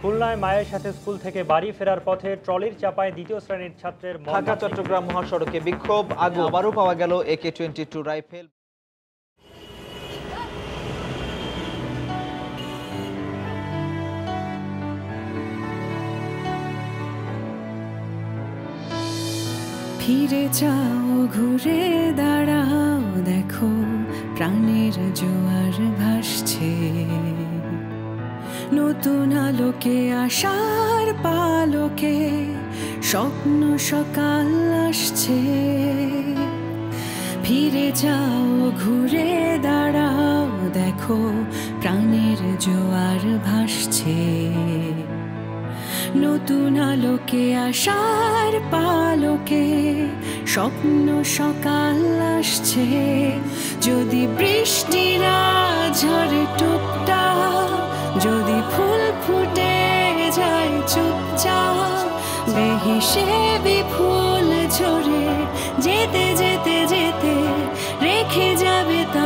খুলনায় মায়ের সাথে স্কুল থেকে বাড়ি ফেরার পথে ট্রলির চাপায় দ্বিতীয় শ্রেণীর ছাত্রের ঢাকা চট্টগ্রাম মহাসড়কে বিক্ষোভ, আবারও পাওয়া গেল AK-22 রাইফেল। ফিরে যাও, ঘুরে দাঁড়াও, দেখো প্রাণের জোয়ার ভাসছে, নতুন আলোকে আশার পালকে স্বপ্ন সকাল আসছে। ফিরে যাও, ঘুরে দাঁড়াও, দেখো প্রাণের জোয়ার ভাসছে, নতুন আলোকে আশার পালকে স্বপ্ন সকাল আসছে। যদি বৃষ্টিরা ঝরে টুপটা, যদি ফুল ফুটে যায় চুপচাপ, বেহিসেবি ফুল ঝরে যেতে যেতে যেতে রেখে যাবে তা